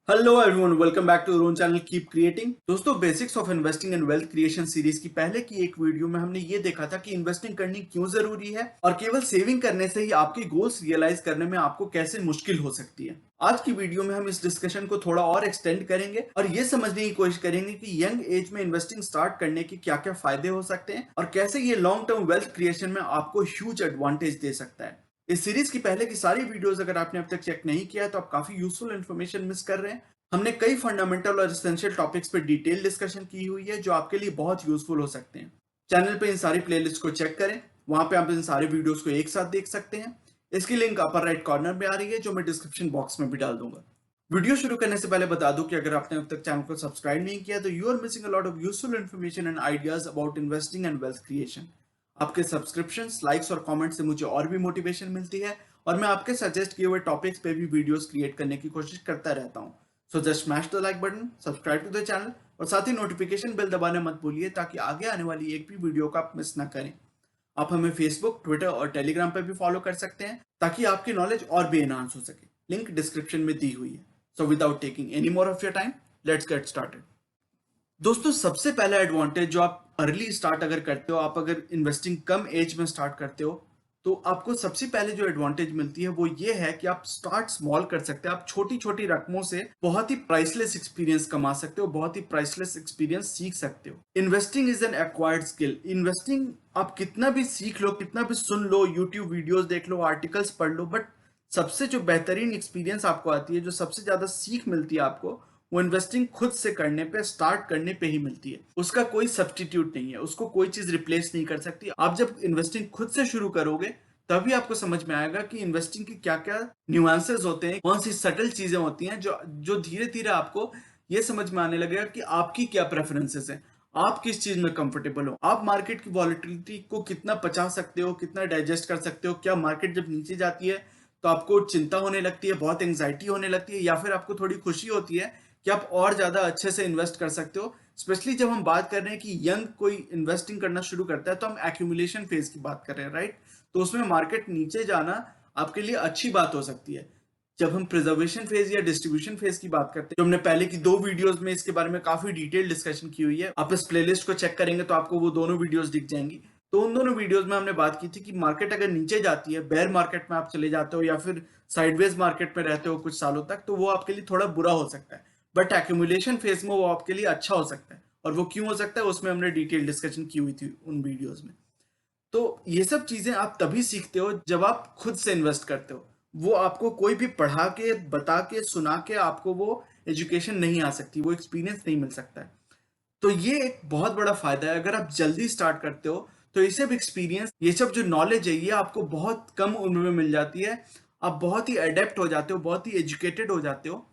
Hello everyone, welcome back to our own channel keep creating. दोस्तों, basics of investing and wealth creation series की पहले की एक video में हमने ये देखा था कि इन्वेस्टिंग करनी क्यों जरूरी है और केवल सेविंग करने से ही आपके गोल्स रियलाइज करने में आपको कैसे मुश्किल हो सकती है। आज की वीडियो में हम इस डिस्कशन को थोड़ा और एक्सटेंड करेंगे और ये समझने की कोशिश करेंगे कि यंग एज में इन्वेस्टिंग स्टार्ट करने के क्या क्या फायदे हो सकते हैं और कैसे ये लॉन्ग टर्म वेल्थ क्रिएशन में आपको ह्यूज एडवांटेज दे सकता है। इस सीरीज की पहले की सारी वीडियोस अगर आपने अब तक चेक नहीं किया तो आप काफी यूजफुल इन्फॉर्मेशन मिस कर रहे हैं। हमने कई फंडामेंटल और एसेंशियल टॉपिक्स पे डिटेल डिस्कशन की हुई है जो आपके लिए बहुत यूजफुल हो सकते हैं। चैनल पे इन सारी प्लेलिस्ट को चेक करें, वहां पे आप इन सारे वीडियोस को एक साथ देख सकते हैं। इसकी लिंक अपर राइट कॉर्नर में आ रही है जो मैं डिस्क्रिप्शन बॉक्स में भी डाल दूंगा। वीडियो शुरू करने से पहले बता दूं कि अगर आपने अब तक चैनल को सब्सक्राइब नहीं किया तो you are missing a lot of useful information and ideas about investing and wealth creation. आपके सब्सक्रिप्शंस, लाइक्स और कमेंट से मुझे और भी मोटिवेशन मिलती है और मैं आपके सजेस्ट किए हुए टॉपिक्स पे भी वीडियोस क्रिएट करने की कोशिश करता रहता हूं। So just smash the like button, subscribe to the channel और साथ ही नोटिफिकेशन बेल दबाना मत भूलिए ताकि आगे आने वाली एक भी वीडियो को आप मिस ना करें। आप हमें फेसबुक, ट्विटर और टेलीग्राम पर भी फॉलो कर सकते हैं ताकि आपकी नॉलेज और भी एनहांस हो सके। लिंक डिस्क्रिप्शन में दी हुई है। So without taking any more of your time, let's get started. दोस्तों, सबसे पहला एडवांटेज जो आप अर्ली स्टार्ट अगर करते हो, आप अगर इन्वेस्टिंग कम एज में स्टार्ट करते हो तो आपको सबसे पहले जो एडवांटेज मिलती है वो ये है कि आप स्टार्ट स्मॉल कर सकते हैं। आप छोटी छोटी रकमों से बहुत ही प्राइसलेस एक्सपीरियंस कमा सकते हो, बहुत ही प्राइसलेस एक्सपीरियंस सीख सकते हो। Investing is an acquired skill. Investing आप कितना भी सीख लो, कितना भी सुन लो, यूट्यूब वीडियोस देख लो, आर्टिकल्स पढ़ लो, बट सबसे जो बेहतरीन एक्सपीरियंस आपको आती है, जो सबसे ज्यादा सीख मिलती है आपको, वो इन्वेस्टिंग खुद से करने पे, स्टार्ट करने पे ही मिलती है। उसका कोई सब्सटीट्यूट नहीं है, उसको कोई चीज रिप्लेस नहीं कर सकती। आप जब इन्वेस्टिंग खुद से शुरू करोगे तभी आपको समझ में आएगा कि इन्वेस्टिंग की क्या क्या न्यूएंसेस होते हैं, कौन सी सटल चीजें होती हैं जो जो धीरे धीरे आपको ये समझ में आने लगेगा कि आपकी क्या प्रेफरेंसेस हैं, आप किस चीज में कंफर्टेबल हो, आप मार्केट की वॉलिटिलिटी को कितना पचा सकते हो, कितना डाइजेस्ट कर सकते हो। क्या मार्केट जब नीचे जाती है तो आपको चिंता होने लगती है, बहुत एंग्जाइटी होने लगती है, या फिर आपको थोड़ी खुशी होती है कि आप और ज्यादा अच्छे से इन्वेस्ट कर सकते हो। स्पेशली जब हम बात कर रहे हैं कि यंग कोई इन्वेस्टिंग करना शुरू करता है तो हम एक्यूमुलेशन फेज की बात कर रहे हैं, राइट? तो उसमें मार्केट नीचे जाना आपके लिए अच्छी बात हो सकती है। जब हम प्रिजर्वेशन फेज या डिस्ट्रीब्यूशन फेज की बात करते हैं, जो हमने पहले की दो वीडियोस में इसके बारे में काफी डिटेल डिस्कशन की हुई है, आप इस प्लेलिस्ट को चेक करेंगे तो आपको वो दोनों वीडियोस दिख जाएंगी। तो उन दोनों वीडियोस में हमने बात की थी कि मार्केट अगर नीचे जाती है, बेयर मार्केट में आप चले जाते हो या फिर साइडवेज मार्केट में रहते हो कुछ सालों तक, तो वो आपके लिए थोड़ा बुरा हो सकता है। बट एक्यूमुलेशन फेज में वो आपके लिए अच्छा हो सकता है। और वो क्यों हो सकता है उसमें हमने डिटेल डिस्कशन की हुई थी उन वीडियोस में। तो ये सब चीजें आप तभी सीखते हो जब आप खुद से इन्वेस्ट करते हो। वो आपको कोई भी पढ़ा के, बता के, सुना के आपको वो एजुकेशन नहीं आ सकती, वो एक्सपीरियंस नहीं मिल सकता है। तो ये एक बहुत बड़ा फायदा है। अगर आप जल्दी स्टार्ट करते हो तो ये सब एक्सपीरियंस, ये सब जो नॉलेज है, ये आपको बहुत कम उम्र में मिल जाती है। आप बहुत ही अडेप्ट हो जाते हो, बहुत ही एजुकेटेड हो जाते हो।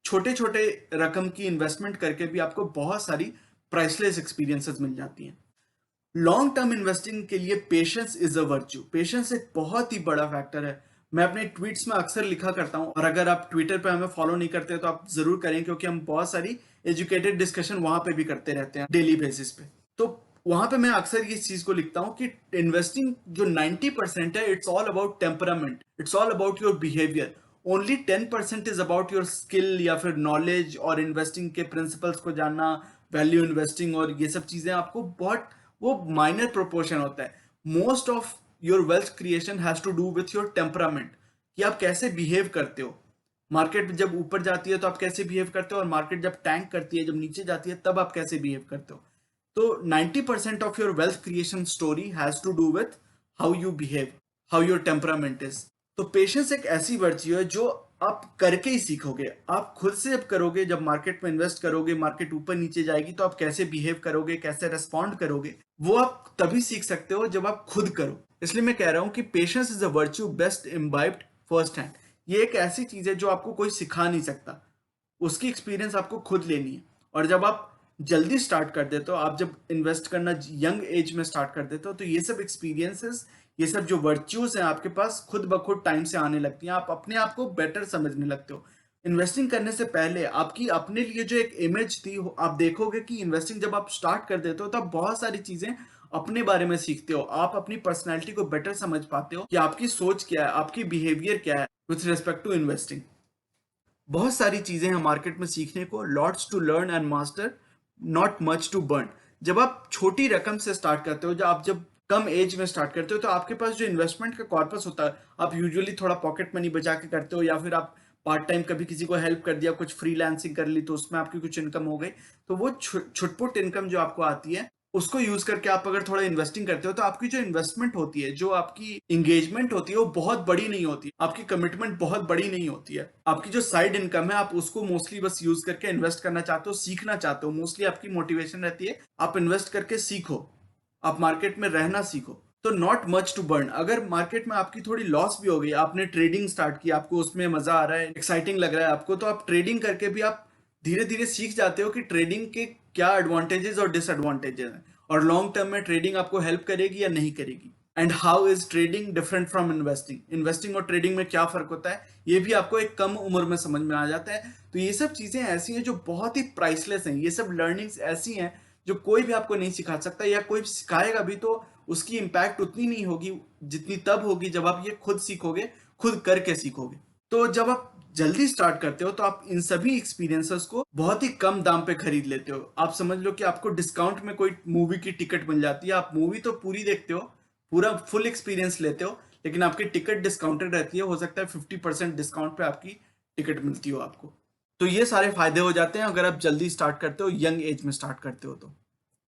छोटे छोटे रकम की इन्वेस्टमेंट करके भी आपको बहुत सारी प्राइसलेस एक्सपीरियंसेस मिल जाती हैं। लॉन्ग टर्म इन्वेस्टिंग के लिए patience is a virtue. Patience एक बहुत ही बड़ा फैक्टर है। मैं अपने ट्वीट्स में अक्सर लिखा करता हूं, और अगर आप ट्विटर पे हमें फॉलो नहीं करते तो आप जरूर करें, क्योंकि हम बहुत सारी एजुकेटेड डिस्कशन वहां पे भी करते रहते हैं डेली बेसिस पे। तो वहां पे मैं अक्सर इस चीज को लिखता हूं कि इन्वेस्टिंग जो 90% है, it's all about temperament, it's all about your behaviour. Only 10% is about your skill या फिर नॉलेज और इन्वेस्टिंग के प्रिंसिपल्स को जानना, वैल्यू इन्वेस्टिंग और ये सब चीजें आपको बहुत, वो माइनर प्रोपोर्शन होता है। Most of your wealth creation has to do with your temperament, कि आप कैसे बिहेव करते हो। मार्केट जब ऊपर जाती है तो आप कैसे बिहेव करते हो, और मार्केट जब टैंक करती है, जब नीचे जाती है, तब आप कैसे बिहेव करते हो। तो 90% of your wealth creation story has to do with how you behave, how your temperament is. तो पेशेंस एक ऐसी वर्च्यू है जो आप करके ही सीखोगे। आप खुद से जब करोगे, जब मार्केट में इन्वेस्ट करोगे, मार्केट ऊपर नीचे जाएगी तो आप कैसे बिहेव करोगे, कैसे रेस्पॉन्ड करोगे, वो आप तभी सीख सकते हो जब आप खुद करो। इसलिए मैं कह रहा हूं कि patience is a virtue best imbibed first hand. ये एक ऐसी चीज है जो आपको कोई सिखा नहीं सकता, उसकी एक्सपीरियंस आपको खुद लेनी है। और जब आप जल्दी स्टार्ट कर देते हो, आप जब इन्वेस्ट करना यंग एज में स्टार्ट कर देते हो, तो ये सब एक्सपीरियंसेस, ये सब जो वर्च्यूज हैं आपके पास खुद ब खुद टाइम से आने लगती हैं। आप अपने आप को बेटर समझने लगते हो। इन्वेस्टिंग करने से पहले आपकी अपने लिए जो एक इमेज थी, आप देखोगे कि इन्वेस्टिंग जब आप स्टार्ट कर देते हो तो आप बहुत सारी चीजें अपने बारे में सीखते हो। आप अपनी पर्सनैलिटी को बेटर समझ पाते हो कि आपकी सोच क्या है, आपकी बिहेवियर क्या है विथ रिस्पेक्ट टू इन्वेस्टिंग। बहुत सारी चीजें हैं मार्केट में सीखने को, lots to learn and master, not much to burn. जब आप छोटी रकम से स्टार्ट करते हो, जब कम एज में स्टार्ट करते हो, तो आपके पास जो इन्वेस्टमेंट का कॉर्पस होता है, आप यूजुअली थोड़ा पॉकेट मनी बचा के करते हो, या फिर आप पार्ट टाइम कभी किसी को हेल्प कर दिया, कुछ फ्रीलांसिंग कर ली, तो उसमें आपकी कुछ इनकम हो गई। तो वो छुटपुट इनकम जो आपको आती है, उसको यूज करके आप अगर थोड़ा इन्वेस्टिंग करते हो, तो आपकी जो इन्वेस्टमेंट होती है, जो आपकी इंगेजमेंट होती है, वो बहुत बड़ी नहीं होती, आपकी कमिटमेंट बहुत बड़ी नहीं होती है। आपकी जो साइड इनकम है, आप उसको मोस्टली बस यूज करके इन्वेस्ट करना चाहते हो, सीखना चाहते हो। मोस्टली आपकी मोटिवेशन रहती है आप इन्वेस्ट करके सीखो, आप मार्केट में रहना सीखो। तो नॉट मच टू बर्न। अगर मार्केट में आपकी थोड़ी लॉस भी हो गई, आपने ट्रेडिंग स्टार्ट की, आपको उसमें मजा आ रहा है, एक्साइटिंग लग रहा है आपको, तो आप ट्रेडिंग करके भी आप धीरे धीरे सीख जाते हो कि ट्रेडिंग के क्या एडवांटेजेस और डिसएडवांटेजेस हैं, और लॉन्ग टर्म में ट्रेडिंग आपको हेल्प करेगी या नहीं करेगी। And how is trading different from investing, investing और ट्रेडिंग में क्या फर्क होता है, ये भी आपको एक कम उम्र में समझ में आ जाता है। तो ये सब चीजें ऐसी हैं जो बहुत ही प्राइसलेस हैं, ये सब लर्निंग्स ऐसी हैं जो कोई भी आपको नहीं सिखा सकता, या कोई सिखाएगा भी तो उसकी इंपैक्ट उतनी नहीं होगी जितनी तब होगी जब आप ये खुद सीखोगे, खुद करके सीखोगे। तो जब आप जल्दी स्टार्ट करते हो, तो आप इन सभी एक्सपीरियंसेस को बहुत ही कम दाम पे खरीद लेते हो। आप समझ लो कि आपको डिस्काउंट में कोई मूवी की टिकट मिल जाती है, आप मूवी तो पूरी देखते हो, पूरा फुल एक्सपीरियंस लेते हो, लेकिन आपकी टिकट डिस्काउंटेड रहती है, हो सकता है 50% डिस्काउंट पे आपकी टिकट मिलती हो आपको। तो ये सारे फायदे हो जाते हैं अगर आप जल्दी स्टार्ट करते हो, यंग एज में स्टार्ट करते हो तो।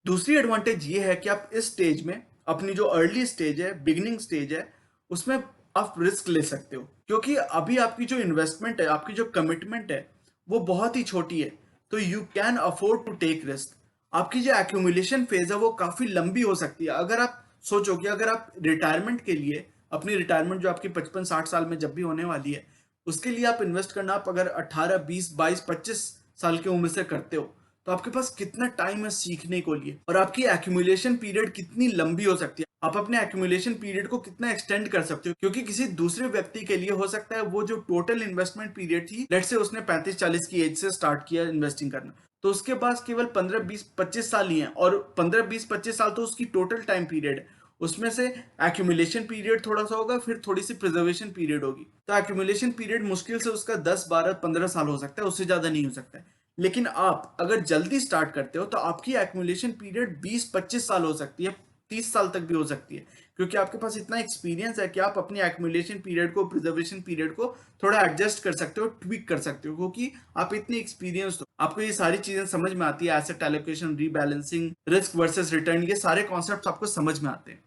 दूसरी एडवांटेज ये है कि आप इस स्टेज में, अपनी जो अर्ली स्टेज है, बिगिनिंग स्टेज है, उसमें आप रिस्क ले सकते हो, क्योंकि अभी आपकी जो इन्वेस्टमेंट है, आपकी जो कमिटमेंट है, वो बहुत ही छोटी है। तो you can afford to take risk. आपकी जो एक्यूमुलेशन फेज है वो काफी लंबी हो सकती है। अगर आप सोचो कि अगर आप रिटायरमेंट के लिए, अपनी रिटायरमेंट जो आपकी 55-60 साल में जब भी होने वाली है, उसके लिए आप इन्वेस्ट करना, आप अगर 18, 20, 22, 25 साल की उम्र से करते हो, तो आपके पास कितना टाइम है सीखने को लिए, और आपकी एक्यूमुलेशन पीरियड कितनी लंबी हो सकती है, आप अपने एक्यूमुलेशन पीरियड को कितना एक्सटेंड कर सकते हो। क्योंकि किसी दूसरे व्यक्ति के लिए हो सकता है वो जो टोटल इन्वेस्टमेंट पीरियड थी, लेट्स से उसने 35-40 की एज से स्टार्ट किया इन्वेस्टिंग करना, तो उसके पास केवल 15-20-25 साल ही है, और 15-20-25 साल तो उसकी टोटल टाइम पीरियड है। उसमें से एक्यूमुलेशन पीरियड थोड़ा सा होगा, फिर थोड़ी सी प्रिजर्वेशन पीरियड होगी, तो एक्यूमुलेशन पीरियड मुश्किल से उसका 10, 12, 15 साल हो सकता है, उससे ज्यादा नहीं हो सकता है। लेकिन आप अगर जल्दी स्टार्ट करते हो, तो आपकी एक्यूमुलेशन पीरियड 20-25 साल हो सकती है, 30 साल तक भी हो सकती है, क्योंकि आपके पास इतना एक्सपीरियंस है कि आप अपनी एक्यूमुलेशन पीरियड को, प्रिजर्वेशन पीरियड को थोड़ा एडजस्ट कर सकते हो, ट्विक कर सकते हो, क्योंकि आप इतनी एक्सपीरियंस हो, आपको ये सारी चीजें समझ में आती है। Asset allocation, rebalancing, risk versus return, ये सारे कॉन्सेप्ट आपको समझ में आते हैं।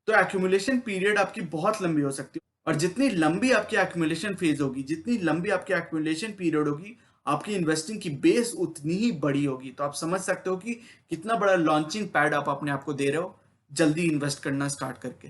तो एक्यूमुलेशन पीरियड आपकी बहुत लंबी हो सकती है, और जितनी लंबी आपकी एक्यूमुलेशन फेज होगी, जितनी लंबी आपकी एक्यूमुलेशन पीरियड होगी, आपकी इन्वेस्टिंग की बेस उतनी ही बड़ी होगी। तो आप समझ सकते हो कि कितना बड़ा लॉन्चिंग पैड आप अपने आप को दे रहे हो जल्दी इन्वेस्ट करना स्टार्ट करके।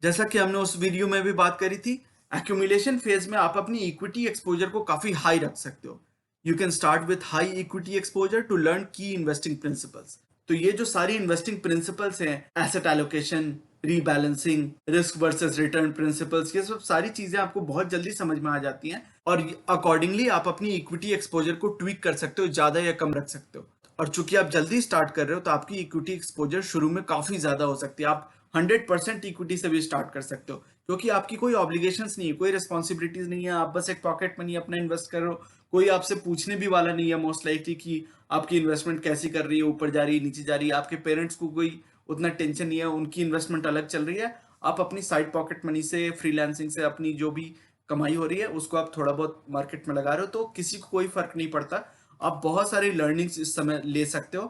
जैसा कि हमने उस वीडियो में भी बात करी थी, एक्यूमुलेशन फेज में आप अपनी इक्विटी एक्सपोजर को काफी हाई रख सकते हो। You can start with high equity exposure to learn key investing principles. तो ये जो सारी इन्वेस्टिंग प्रिंसिपल्स हैं, asset allocation, rebalancing, risk versus return principles, ये सब सारी चीजें आपको बहुत जल्दी समझ में आ जाती हैं, और अकॉर्डिंगली आप अपनी इक्विटी एक्सपोजर को ट्विक कर सकते हो, ज्यादा या कम रख सकते हो। और चूंकि आप जल्दी स्टार्ट कर रहे हो, तो आपकी इक्विटी एक्सपोजर शुरू में काफी ज्यादा हो सकती है। आप 100% इक्विटी से भी स्टार्ट कर सकते हो, क्योंकि आपकी कोई ऑब्लिगेशंस नहीं है, कोई रिस्पॉन्सिबिलिटीज नहीं है, आप बस एक पॉकेट मनी अपना इन्वेस्ट कर रहे हो। कोई आपसे पूछने भी वाला नहीं है मोस्ट लाइकली कि आपकी इन्वेस्टमेंट कैसी कर रही है, ऊपर जा रही है, नीचे जा रही है। आपके पेरेंट्स को कोई उतना टेंशन नहीं है, उनकी इन्वेस्टमेंट अलग चल रही है। आप अपनी साइड पॉकेट मनी से, फ्रीलांसिंग से अपनी जो भी कमाई हो रही है, उसको आप थोड़ा बहुत मार्केट में लगा रहे हो, तो किसी को कोई फर्क नहीं पड़ता। आप बहुत सारी लर्निंग्स इस समय ले सकते हो,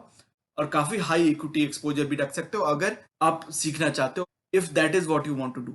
और काफी हाई इक्विटी एक्सपोजर भी रख सकते हो अगर आप सीखना चाहते हो, if that is what you want to do.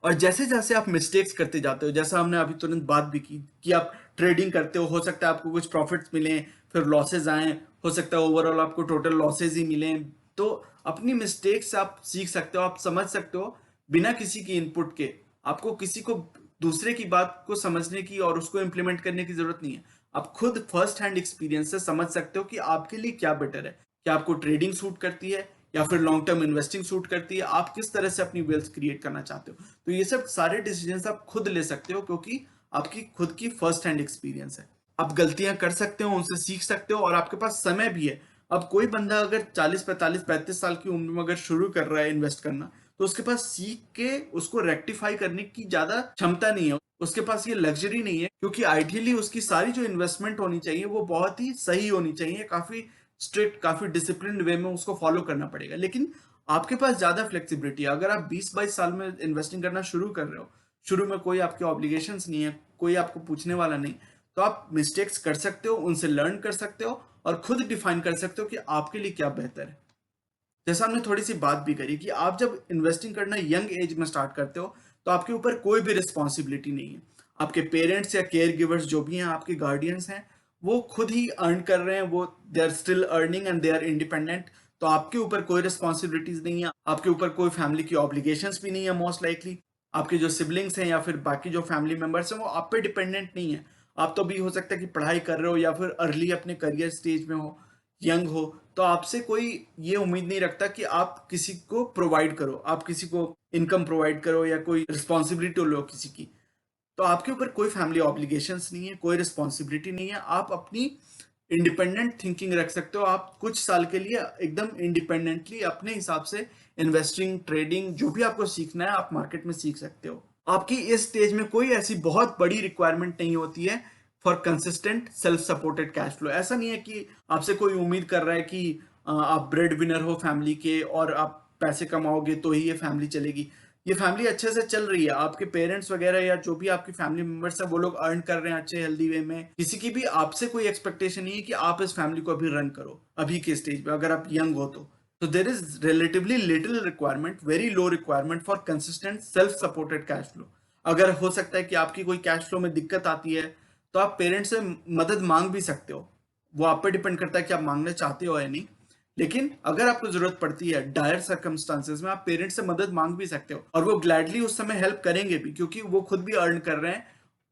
और जैसे जैसे आप मिस्टेक्स करते जाते हो, जैसा हमने अभी तुरंत बात भी की कि आप ट्रेडिंग करते हो सकता है आपको कुछ प्रॉफिट्स मिले, फिर लॉसेज आए, हो सकता है ओवरऑल आपको टोटल लॉसेज ही मिले। तो अपनी मिस्टेक्स से आप सीख सकते हो, आप समझ सकते हो बिना किसी की इनपुट के। आपको किसी को, दूसरे की बात को समझने की और उसको इंप्लीमेंट करने की जरूरत नहीं है। आप खुद फर्स्ट हैंड एक्सपीरियंस से समझ सकते हो कि आपके लिए क्या बेटर है, क्या आपको ट्रेडिंग सूट करती है, या फिर लॉन्ग टर्म इन्वेस्टिंग सूट करती है, आप किस तरह से अपनी वेल्थ क्रिएट करना चाहते हो। तो ये सब सारे डिसीजंस आप खुद ले सकते हो, क्योंकि आपकी खुद की फर्स्ट हैंड एक्सपीरियंस है। आप गलतियां कर सकते हो, उनसे सीख सकते हो, और आपके पास समय भी है। अब कोई बंदा अगर 40, 45, 35 साल की उम्र में अगर शुरू कर रहा है इन्वेस्ट करना, तो उसके पास सीख के उसको रेक्टिफाई करने की ज्यादा क्षमता नहीं है, उसके पास ये लग्जरी नहीं है, क्योंकि आइडियली उसकी सारी जो इन्वेस्टमेंट होनी चाहिए वो बहुत ही सही होनी चाहिए, काफी स्ट्रिक्ट, काफी डिसिप्लिन वे में उसको फॉलो करना पड़ेगा। लेकिन आपके पास ज्यादा फ्लेक्सिबिलिटी है। अगर आप 20-22 साल में इन्वेस्टिंग करना शुरू कर रहे हो, शुरू में कोई आपके ऑब्लिगेशंस नहीं है, कोई आपको पूछने वाला नहीं, तो आप मिस्टेक्स कर सकते हो, उनसे लर्न कर सकते हो और खुद डिफाइन कर सकते हो कि आपके लिए क्या बेहतर है। जैसा हमने थोड़ी सी बात भी करी कि आप जब इन्वेस्टिंग करना यंग एज में स्टार्ट करते हो तो आपके ऊपर कोई भी रिस्पॉन्सिबिलिटी नहीं है। आपके पेरेंट्स या केयर गिवर्स जो भी हैं, आपके गार्डियंस हैं, वो खुद ही अर्न कर रहे हैं, वो they are still earning and they are independent. तो आपके ऊपर कोई रिस्पॉन्सिबिलिटीज नहीं है, आपके ऊपर कोई फैमिली की ऑब्लिगेशंस भी नहीं है मोस्ट लाइकली। आपके जो सिबलिंग्स हैं या फिर बाकी जो फैमिली मेंबर्स हैं वो आप पे डिपेंडेंट नहीं है। आप तो भी हो सकता है कि पढ़ाई कर रहे हो या फिर अर्ली अपने करियर स्टेज में हो, यंग हो, तो आपसे कोई ये उम्मीद नहीं रखता कि आप किसी को प्रोवाइड करो, आप किसी को इनकम प्रोवाइड करो या कोई रिस्पॉन्सिबिलिटी लो किसी की। तो आपके ऊपर कोई फैमिली ऑब्लिगेशंस नहीं है, कोई रिस्पॉन्सिबिलिटी नहीं है, आप अपनी इंडिपेंडेंट थिंकिंग रख सकते हो। आप कुछ साल के लिए एकदम इंडिपेंडेंटली अपने हिसाब से इन्वेस्टिंग, ट्रेडिंग, जो भी आपको सीखना है आप मार्केट में सीख सकते हो। आपकी इस स्टेज में कोई ऐसी बहुत बड़ी रिक्वायरमेंट नहीं होती है for consistent self supported cash flow. ऐसा नहीं है कि आपसे कोई उम्मीद कर रहा है कि आप ब्रेड विनर हो फैमिली के और आप पैसे कमाओगे तो ही ये फैमिली चलेगी। ये फैमिली अच्छे से चल रही है, आपके पेरेंट्स वगैरह या जो भी आपकी फैमिली मेंबर्स है वो लोग अर्न कर रहे हैं अच्छे हेल्दी वे में। किसी की भी आपसे कोई एक्सपेक्टेशन नहीं है कि आप इस फैमिली को अभी रन करो अभी के स्टेज पे, अगर आप यंग हो तो there is relatively little requirement, very low requirement for consistent self supported cash flow. अगर हो सकता है कि आपकी कोई कैश फ्लो में दिक्कत आती है तो आप पेरेंट्स से मदद मांग भी सकते हो, वो आप पे डिपेंड करता है कि आप मांगना चाहते हो या नहीं। लेकिन अगर आपको जरूरत पड़ती है डायर सर्कमस्टांसेस में, आप पेरेंट्स से मदद मांग भी सकते हो और वो ग्लैडली उस समय हेल्प करेंगे भी, क्योंकि वो खुद भी अर्न कर रहे हैं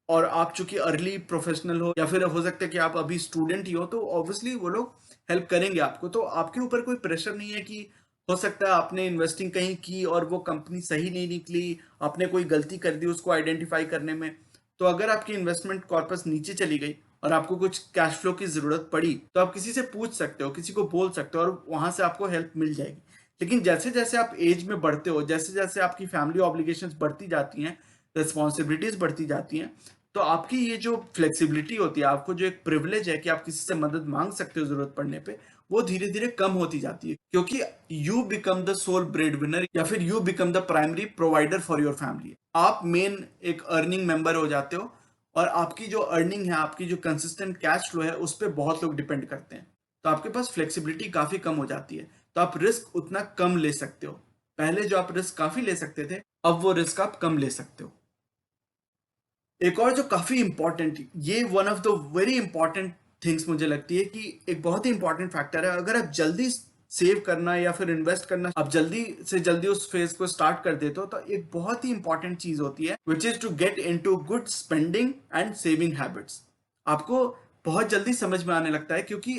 और आप चूंकि अर्ली प्रोफेशनल हो या फिर हो सकता है कि आप अभी स्टूडेंट ही हो, तो ऑब्वियसली वो लोग हेल्प करेंगे आपको। तो आपके ऊपर कोई प्रेशर नहीं है कि हो सकता है आपने इन्वेस्टिंग कहीं की और वो कंपनी सही नहीं निकली, आपने कोई गलती कर दी उसको आइडेंटिफाई करने में। तो अगर आपकी इन्वेस्टमेंट कॉर्पस नीचे चली गई और आपको कुछ कैश फ्लो की जरूरत पड़ी तो आप किसी से पूछ सकते हो, किसी को बोल सकते हो और वहां से आपको हेल्प मिल जाएगी। लेकिन जैसे जैसे आप एज में बढ़ते हो, जैसे जैसे आपकी फैमिली ऑब्लिगेशंस बढ़ती जाती हैं, रिस्पॉन्सिबिलिटीज बढ़ती जाती हैं, तो आपकी ये जो फ्लेक्सिबिलिटी होती है, आपको जो एक प्रिविलेज है कि आप किसी से मदद मांग सकते हो जरूरत पड़ने पे, वो धीरे धीरे कम होती जाती है, क्योंकि you become the sole bread winner या फिर you become the primary provider for your family. आप मेन एक अर्निंग मेंबर हो जाते हो और आपकी जो अर्निंग है, आपकी जो कंसिस्टेंट कैश फ्लो है, उस पर बहुत लोग डिपेंड करते हैं। तो आपके पास फ्लेक्सिबिलिटी काफी कम हो जाती है, तो आप रिस्क उतना कम ले सकते हो। पहले जो आप रिस्क काफी ले सकते थे, अब वो रिस्क आप कम ले सकते हो। एक और जो काफी इंपॉर्टेंट, ये one of the very important things मुझे लगती है कि एक बहुत ही इंपॉर्टेंट फैक्टर है, अगर आप जल्दी सेव करना या फिर इन्वेस्ट करना, आप जल्दी से जल्दी उस फेज को स्टार्ट कर देते हो, तो एक बहुत ही इंपॉर्टेंट चीज होती है which is to get into good spending and saving habits. आपको बहुत जल्दी समझ में आने लगता है, क्योंकि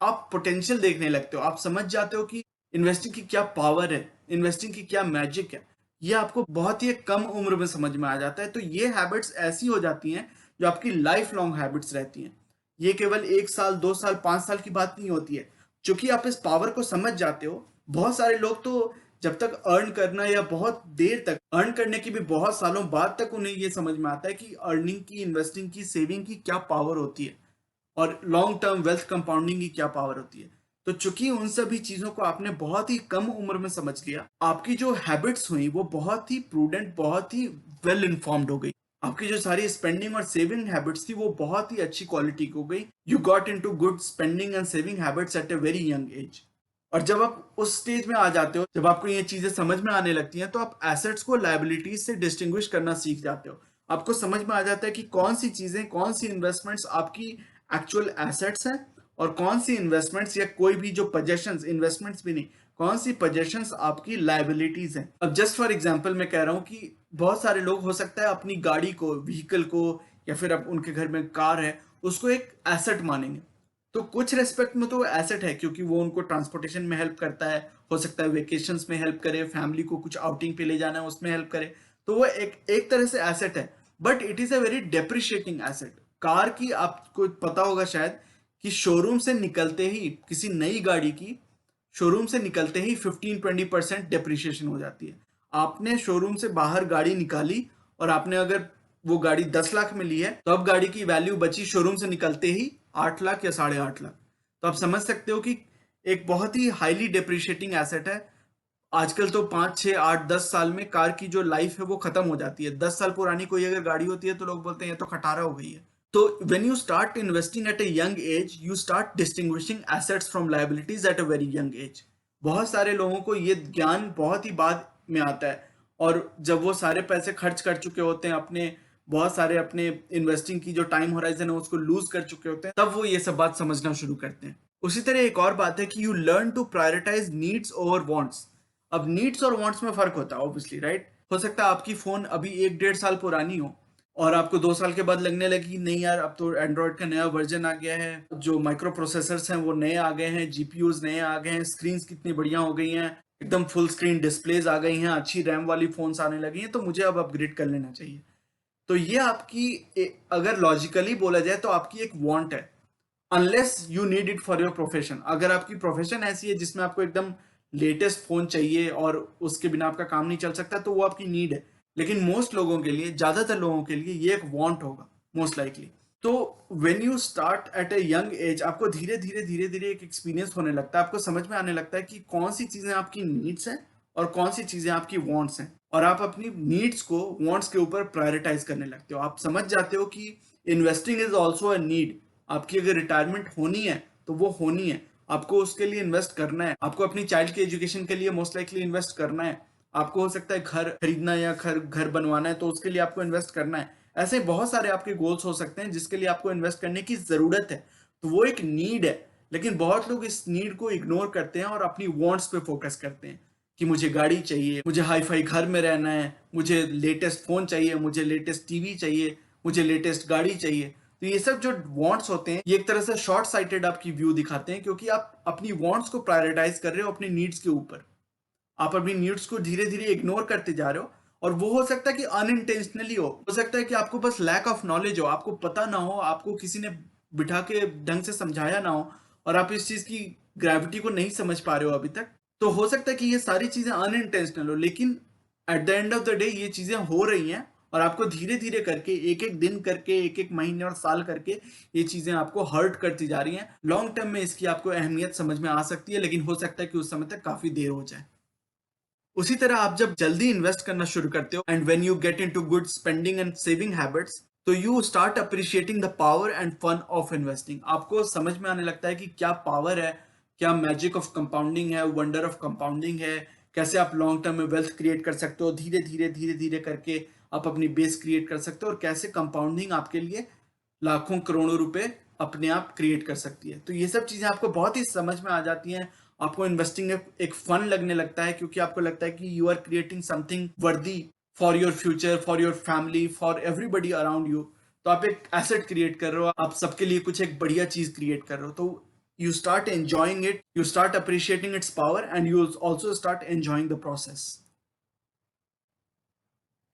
आप पोटेंशियल देखने लगते हो, आप समझ जाते हो कि इन्वेस्टिंग की क्या पावर है, इन्वेस्टिंग की क्या मैजिक है। ये आपको बहुत ही कम उम्र में समझ में आ जाता है। तो ये हैबिट्स ऐसी हो जाती हैं जो आपकी लाइफ लॉन्ग हैबिट्स रहती हैं। ये केवल 1 साल, 2 साल, 5 साल की बात नहीं होती है। चूंकि आप इस पावर को समझ जाते हो, बहुत सारे लोग तो जब तक अर्न करना या बहुत देर तक अर्न करने की भी बहुत सालों बाद तक उन्हें ये समझ में आता है कि अर्निंग की, इन्वेस्टिंग की, सेविंग की क्या पावर होती है और लॉन्ग टर्म वेल्थ कंपाउंडिंग की क्या पावर होती है। तो चूंकि उन सभी चीजों को आपने बहुत ही कम उम्र में समझ लिया, आपकी जो हैबिट्स हुई वो बहुत ही प्रूडेंट, बहुत ही वेल इन्फॉर्म्ड हो गई। आपकी जो सारी स्पेंडिंग और सेविंग हैबिट्स थी वो बहुत ही अच्छी क्वालिटी की हो गई। You got into good spending and saving habits at a very young age. और जब आप उस स्टेज में आ जाते हो, जब आपको ये चीजें समझ में आने लगती हैं, तो आप एसेट्स को लायबिलिटीज से डिस्टिंग्विश करना सीख जाते हो। आपको समझ में आ जाता है कि कौन सी चीजें, कौन सी इन्वेस्टमेंट्स आपकी एक्चुअल एसेट्स हैं और कौन सी इन्वेस्टमेंट्स या कोई भी जो पोजेशंस, इन्वेस्टमेंट्स भी नहीं, कौन सी पोजेशंस आपकी लायबिलिटीज हैं। अब जस्ट फॉर एग्जांपल मैं कह रहा हूं कि बहुत सारे लोग हो सकता है अपनी गाड़ी को, व्हीकल को, या फिर अब उनके घर में कार है, उसको एक एसेट मानेंगे। तो कुछ रेस्पेक्ट में तो वो एसेट है, क्योंकि वो उनको ट्रांसपोर्टेशन में हेल्प करता है, हो सकता है वेकेशंस में हेल्प करे, फैमिली को कुछ आउटिंग पे ले जाना है उसमें हेल्प करे, तो वो एक तरह से एसेट है। But it is a very depreciating asset. Car की आपको पता होगा शायद कि शोरूम से निकलते ही, किसी नई गाड़ी की शोरूम से निकलते ही 15-20% डेप्रिशिएशन हो जाती है। आपने शोरूम से बाहर गाड़ी निकाली और आपने अगर वो गाड़ी 10 लाख में ली है तो अब गाड़ी की वैल्यू बची शोरूम से निकलते ही 8 लाख या 8.5 लाख। तो आप समझ सकते हो कि एक बहुत ही हाईली डेप्रिशिएटिंग एसेट है। आजकल तो 5, 6, 8, 10 साल में कार की जो लाइफ है वो खत्म हो जाती है। 10 साल पुरानी कोई अगर गाड़ी होती है तो लोग बोलते हैं ये तो खटारा हो गई है। तो when you start investing at a young age, you start distinguishing assets from liabilities at a very young age। बहुत सारे लोगों को ये ज्ञान बहुत ही बाद में आता है और जब वो सारे पैसे खर्च कर चुके होते हैं, अपने बहुत सारे अपने इन्वेस्टिंग की जो टाइम होराइजन है उसको लूज कर चुके होते हैं, तब वो ये सब बात समझना शुरू करते हैं। उसी तरह एक और बात है कि you learn to prioritise needs over wants. अब नीड्स और वांट्स में फर्क होता है ऑब्वियसली, राइट। हो सकता है आपकी फोन अभी 1, 1.5 साल पुरानी हो और आपको 2 साल के बाद लगने लगी नहीं यार अब तो एंड्रॉइड का नया वर्जन आ गया है, जो माइक्रो प्रोसेसर्स हैं वो नए आ गए हैं, जीपीयूज नए आ गए हैं, स्क्रीन कितनी बढ़िया हो गई हैं, एकदम फुल स्क्रीन डिस्प्लेज आ गई हैं, अच्छी रैम वाली फोन्स आने लगी हैं, तो मुझे अब अपग्रेड कर लेना चाहिए। तो ये आपकी अगर लॉजिकली बोला जाए तो आपकी एक वांट है, unless you need it for your profession. अगर आपकी प्रोफेशन ऐसी है जिसमें आपको एकदम लेटेस्ट फोन चाहिए और उसके बिना आपका काम नहीं चल सकता तो वो आपकी नीड है। लेकिन मोस्ट लोगों के लिए, ज्यादातर लोगों के लिए ये एक वांट होगा मोस्ट लाइकली। तो when you start at a young age आपको धीरे धीरे धीरे धीरे एक एक्सपीरियंस होने लगता है, आपको समझ में आने लगता है कि कौन सी चीजें आपकी नीड्स हैं और कौन सी चीजें आपकी वांट्स हैं, और आप अपनी नीड्स को वांट्स के ऊपर प्रायोरिटाइज करने लगते हो। आप समझ जाते हो कि investing is also a need. आपकी अगर रिटायरमेंट होनी है तो वो होनी है, आपको उसके लिए इन्वेस्ट करना है, आपको अपनी चाइल्ड की एजुकेशन के लिए मोस्ट लाइकली इन्वेस्ट करना है, आपको हो सकता है घर खरीदना या घर बनवाना है तो उसके लिए आपको इन्वेस्ट करना है। ऐसे बहुत सारे आपके गोल्स हो सकते हैं जिसके लिए आपको इन्वेस्ट करने की जरूरत है, तो वो एक नीड है। लेकिन बहुत लोग इस नीड को इग्नोर करते हैं और अपनी वांट्स पे फोकस करते हैं कि मुझे गाड़ी चाहिए, मुझे हाई फाई घर में रहना है, मुझे लेटेस्ट फोन चाहिए, मुझे लेटेस्ट टीवी चाहिए, मुझे लेटेस्ट गाड़ी चाहिए। तो ये सब जो वांट्स होते हैं ये एक तरह से शॉर्ट साइटेड आपकी व्यू दिखाते हैं, क्योंकि आप अपनी वांट्स को प्रायोरिटाइज कर रहे हो अपनी नीड्स के ऊपर। आप अपनी नीड्स को धीरे धीरे इग्नोर करते जा रहे हो, और वो हो सकता है कि अनइंटेंशनली हो सकता है कि आपको बस लैक ऑफ नॉलेज हो, आपको पता ना हो, आपको किसी ने बिठा के ढंग से समझाया ना हो और आप इस चीज की ग्रेविटी को नहीं समझ पा रहे हो अभी तक। तो हो सकता है कि ये सारी चीजें अनइंटेंशनल हो, लेकिन at the end of the day ये चीजें हो रही हैं और आपको धीरे धीरे करके, एक एक दिन करके, एक एक महीने और साल करके ये चीजें आपको हर्ट करती जा रही हैं। लॉन्ग टर्म में इसकी आपको अहमियत समझ में आ सकती है, लेकिन हो सकता है कि उस समय तक काफी देर हो जाए। उसी तरह आप जब जल्दी इन्वेस्ट करना शुरू करते हो and when you get into good spending and saving habits, तो you start appreciating the power and fun of investing. आपको समझ में आने लगता है कि क्या पावर है, क्या मैजिक ऑफ कंपाउंडिंग है, वंडर ऑफ कंपाउंडिंग है, कैसे आप लॉन्ग टर्म में वेल्थ क्रिएट कर सकते हो, धीरे धीरे धीरे धीरे करके आप अपनी बेस क्रिएट कर सकते हो, और कैसे कंपाउंडिंग आपके लिए लाखों करोड़ों रुपए अपने आप क्रिएट कर सकती है। तो ये सब चीजें आपको बहुत ही समझ में आ जाती हैं। आपको इन्वेस्टिंग एक फन लगने लगता है, क्योंकि आपको लगता है कि यू आर क्रिएटिंग समथिंग वर्दी for your future, for your family, for everybody around you. तो आप एक एसेट क्रिएट कर रहे हो, आप सबके लिए कुछ एक बढ़िया चीज क्रिएट कर रहे हो। तो you start enjoying it, you start appreciating it's power, and you also start enjoying the process.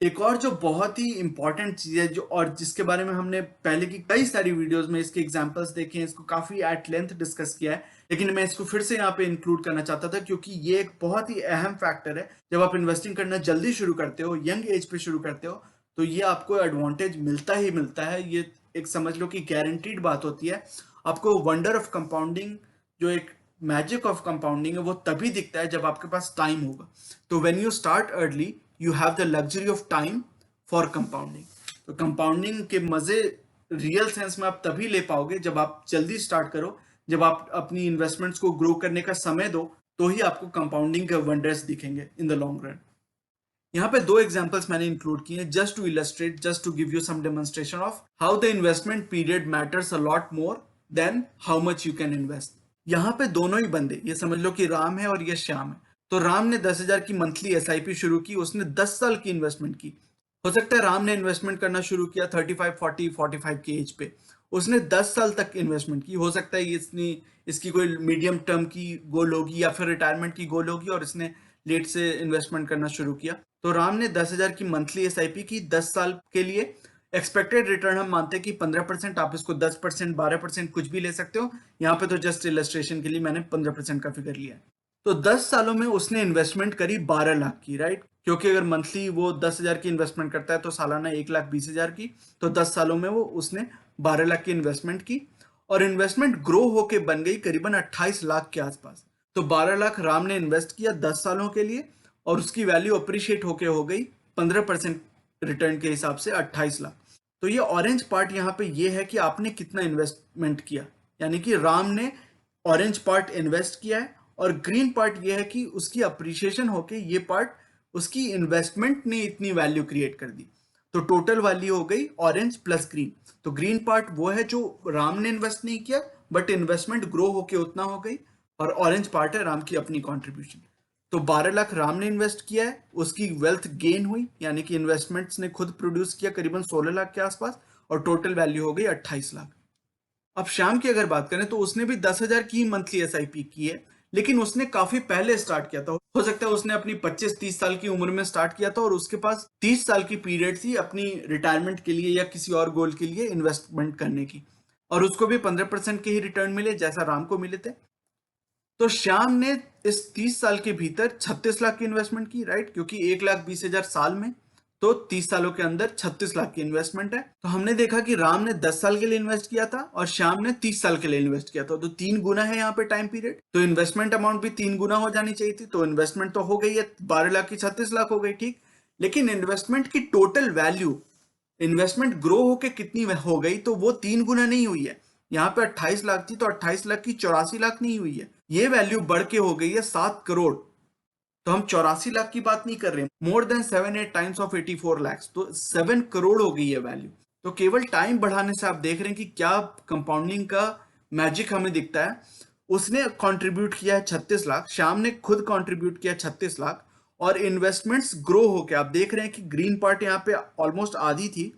एक और जो बहुत ही इंपॉर्टेंट चीज है, जो और जिसके बारे में हमने पहले की कई सारी वीडियोस में इसके एग्जांपल्स देखे हैं, इसको काफी एट लेंथ डिस्कस किया है, लेकिन मैं इसको फिर से यहाँ पे इंक्लूड करना चाहता था क्योंकि ये एक बहुत ही अहम फैक्टर है। जब आप इन्वेस्टिंग करना जल्दी शुरू करते हो, यंग एज पे शुरू करते हो, तो ये आपको एडवांटेज मिलता ही मिलता है। ये एक समझ लो कि गारंटीड बात होती है। आपको वंडर ऑफ कंपाउंडिंग, जो एक मैजिक ऑफ कंपाउंडिंग है, वो तभी दिखता है जब आपके पास टाइम होगा। तो when you start early you have the luxury of time for compounding. तो कंपाउंडिंग के मजे रियल सेंस में आप तभी ले पाओगे जब आप जल्दी स्टार्ट करो, जब आप अपनी इन्वेस्टमेंट्स को ग्रो करने का समय दो, तो ही आपको कंपाउंडिंग के वंडर्स दिखेंगे इन द लॉन्ग रन। यहाँ पे दो एग्जांपल्स मैंने इंक्लूड किए हैं just to illustrate, just to give you some demonstration of how the investment period matters a lot more than how much you can invest. यहाँ पे दोनों ही बंदे, ये समझ लो कि राम है और ये श्याम है। तो राम ने 10,000 की मंथली एसआईपी शुरू की, उसने 10 साल की इन्वेस्टमेंट की। हो सकता है राम ने इन्वेस्टमेंट करना शुरू किया 35, 40, 45 की एज पे, उसने 10 साल तक इन्वेस्टमेंट की। हो सकता है इसने इसकी कोई मीडियम टर्म की गोल होगी या फिर रिटायरमेंट की गोल होगी, और इसने लेट से इन्वेस्टमेंट करना शुरू किया। तो राम ने 10,000 की मंथली एसआईपी की 10 साल के लिए। एक्सपेक्टेड रिटर्न हम मानते हैं कि 15%, आप इसको 10%, 12% कुछ भी ले सकते हो। यहाँ पे तो जस्ट इलस्ट्रेशन के लिए मैंने 15% का फिगर लिया है। तो 10 सालों में उसने इन्वेस्टमेंट करी 12 लाख की, राइट? क्योंकि अगर मंथली वो 10,000 की इन्वेस्टमेंट करता है तो सालाना 1,20,000 की, तो 10 सालों में वो उसने 12 लाख की इन्वेस्टमेंट की और इन्वेस्टमेंट ग्रो होके बन गई करीबन 28 लाख के आसपास। तो 12 लाख राम ने इन्वेस्ट किया 10 सालों के लिए और उसकी वैल्यू अप्रिशिएट होके हो गई 15% रिटर्न के हिसाब से 28 लाख। तो ये ऑरेंज पार्ट यहाँ पे ये है कि आपने कितना इन्वेस्टमेंट किया, यानी कि राम ने ऑरेंज पार्ट इन्वेस्ट किया है और ग्रीन पार्ट ये है कि उसकी अप्रिशिएशन होके ये पार्ट उसकी इन्वेस्टमेंट ने इतनी वैल्यू क्रिएट कर दी। तो टोटल वैल्यू हो गई ऑरेंज प्लस ग्रीन। तो ग्रीन पार्ट वो है जो राम ने इन्वेस्ट नहीं किया बट इन्वेस्टमेंट ग्रो होके उतना हो गई, और ऑरेंज पार्ट है राम की अपनी कॉन्ट्रीब्यूशन। तो 12 लाख राम ने इन्वेस्ट किया है, उसकी वेल्थ गेन हुई, यानी कि इन्वेस्टमेंट्स ने खुद प्रोड्यूस किया करीबन 16 लाख के आसपास, और टोटल वैल्यू हो गई 28 लाख। अब श्याम की अगर बात करें तो उसने भी 10,000 की मंथली एसआईपी की है, लेकिन उसने काफी पहले स्टार्ट किया था। हो सकता है उसने अपनी 25-30 साल की उम्र में स्टार्ट किया था और उसके पास 30 साल की पीरियड थी अपनी रिटायरमेंट के लिए या किसी और गोल के लिए इन्वेस्टमेंट करने की, और उसको भी 15% के ही रिटर्न मिले जैसा राम को मिले थे। तो श्याम ने इस 30 साल के भीतर 36 लाख की इन्वेस्टमेंट की, राइट? क्योंकि 1,20,000 साल में, तो 30 सालों के अंदर 36 लाख की इन्वेस्टमेंट है। तो हमने देखा कि राम ने 10 साल के लिए इन्वेस्ट किया था और श्याम ने 30 साल के लिए इन्वेस्ट किया था, तो 3 गुना है यहाँ पे टाइम पीरियड। तो इन्वेस्टमेंट अमाउंट भी 3 गुना हो जानी चाहिए थी। तो इन्वेस्टमेंट तो हो गई है 12 लाख की 36 लाख हो गई, ठीक। लेकिन इन्वेस्टमेंट की टोटल वैल्यू, इन्वेस्टमेंट ग्रो होके कितनी हो गई, तो वो 3 गुना नहीं हुई है। यहाँ पे 28 लाख थी तो 28 लाख की 84 लाख नहीं हुई है, ये वैल्यू बढ़ के हो गई है 7 करोड़। तो हम 84 लाख की बात नहीं कर रहे, more than 7-8 times of 84 lakhs, तो 7 करोड़ हो गई है वैल्यू। तो केवल टाइम बढ़ाने से आप देख रहे हैं कि क्या कंपाउंडिंग का मैजिक हमें दिखता है। उसने कंट्रीब्यूट किया है 36 लाख, श्याम ने खुद कंट्रीब्यूट किया 36 लाख, और इन्वेस्टमेंट्स ग्रो होके आप देख रहे हैं कि ग्रीन पार्ट यहाँ पे ऑलमोस्ट आधी थी,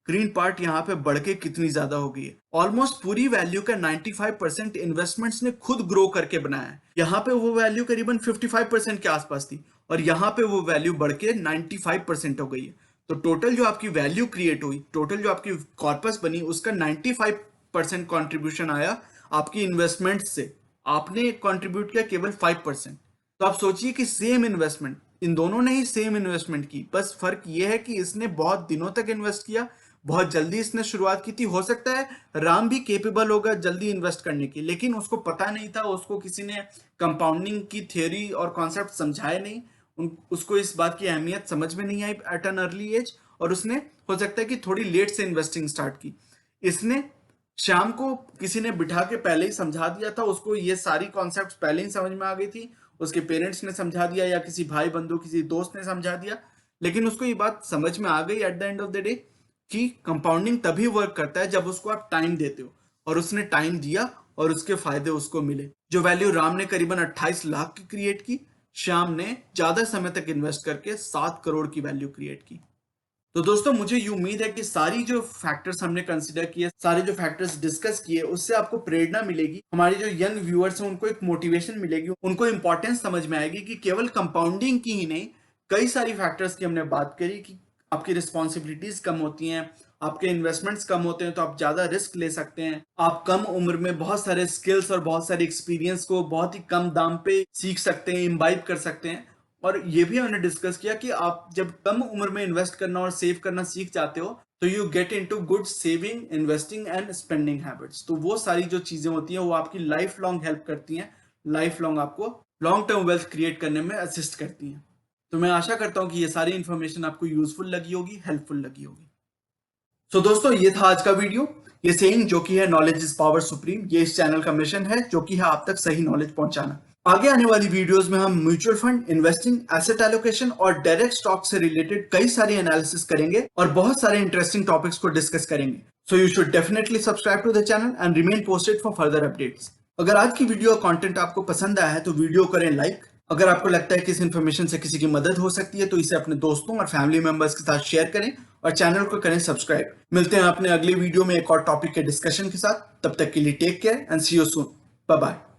ग्रीन पार्ट यहाँ पे बढ़ के कितनी ज्यादा हो गई है। ऑलमोस्ट पूरी वैल्यू का 95% इन्वेस्टमेंट्स ने खुद ग्रो करके बनाया है। यहाँ पे वो वैल्यू करीबन 55% के आसपास थी और यहाँ पे वो वैल्यू बढ़ के 95% हो गई है। तो टोटल जो आपकी वैल्यू क्रिएट हुई, टोटल जो आपकी कॉर्पस बनी, उसका 95% कॉन्ट्रीब्यूशन आया आपकी इन्वेस्टमेंट से। आपने कॉन्ट्रीब्यूट किया केवल 5%। तो आप सोचिए कि सेम इन्वेस्टमेंट, इन दोनों ने ही सेम इन्वेस्टमेंट की, बस फर्क ये है कि इसने बहुत दिनों तक इन्वेस्ट किया, बहुत जल्दी इसने शुरुआत की थी। हो सकता है राम भी केपेबल होगा जल्दी इन्वेस्ट करने की, लेकिन उसको पता नहीं था, उसको किसी ने कंपाउंडिंग की थ्योरी और कॉन्सेप्ट समझाए नहीं, उसको इस बात की अहमियत समझ में नहीं आई एट एन अर्ली एज, और उसने हो सकता है कि थोड़ी लेट से इन्वेस्टिंग स्टार्ट की। इसने श्याम को किसी ने बिठा के पहले ही समझा दिया था, उसको ये सारी कॉन्सेप्ट पहले ही समझ में आ गई थी, उसके पेरेंट्स ने समझा दिया या किसी भाई बंधु किसी दोस्त ने समझा दिया, लेकिन उसको ये बात समझ में आ गई at the end of the day कि कंपाउंडिंग तभी वर्क करता है जब उसको आप टाइम देते हो, और उसने टाइम दिया और उसके फायदे उसको मिले। जो वैल्यू राम ने करीबन 28 लाख की क्रिएट की, श्याम ने ज्यादा समय तक इन्वेस्ट करके 7 करोड़ की वैल्यू क्रिएट की। तो दोस्तों मुझे ये उम्मीद है कि सारी जो फैक्टर्स हमने कंसिडर किए, सारे जो फैक्टर्स डिस्कस किए, उससे आपको प्रेरणा मिलेगी, हमारे जो यंग व्यूअर्स हैं उनको एक मोटिवेशन मिलेगी, उनको इंपॉर्टेंस समझ में आएगी कि केवल कंपाउंडिंग की ही नहीं, कई सारी फैक्टर्स की हमने बात करी कि आपकी रिस्पॉन्सिबिलिटीज कम होती हैं, आपके इन्वेस्टमेंट्स कम होते हैं तो आप ज्यादा रिस्क ले सकते हैं, आप कम उम्र में बहुत सारे स्किल्स और बहुत सारे एक्सपीरियंस को बहुत ही कम दाम पे सीख सकते हैं, इम्बाइब कर सकते हैं। और ये भी हमने डिस्कस किया कि आप जब कम उम्र में इन्वेस्ट करना और सेव करना सीख जाते हो तो you get into good saving, investing and spending habits. तो वो सारी जो चीजें होती हैं वो आपकी लाइफ लॉन्ग हेल्प करती हैं, लाइफ लॉन्ग आपको लॉन्ग टर्म वेल्थ क्रिएट करने में असिस्ट करती हैं। तो मैं आशा करता हूं कि ये सारी इंफॉर्मेशन आपको यूजफुल लगी होगी, हेल्पफुल लगी होगी। तो दोस्तों ये था आज का वीडियो। ये सेइंग जो कि है नॉलेज इज पावर सुप्रीम, ये इस चैनल का मिशन है जो कि है आप तक सही नॉलेज पहुंचाना। आगे आने वाली वीडियोस में हम mutual fund, investing, asset allocation और डायरेक्ट स्टॉक से रिलेटेड कई सारी एनालिसिस करेंगे और बहुत सारे इंटरेस्टिंग टॉपिक्स को डिस्कस करेंगे। So you should definitely subscribe to the channel and remain posted for further updates. अगर आज की वीडियो कंटेंट आपको पसंद आया है तो वीडियो करें लाइक। अगर आपको लगता है कि इस इन्फॉर्मेशन से किसी की मदद हो सकती है तो इसे अपने दोस्तों और फैमिली मेंबर्स के साथ शेयर करें और चैनल को करें सब्सक्राइब। मिलते हैं अपने अगले वीडियो में एक और टॉपिक के डिस्कशन के साथ। तब तक के लिए take care and see you soon. Bye bye.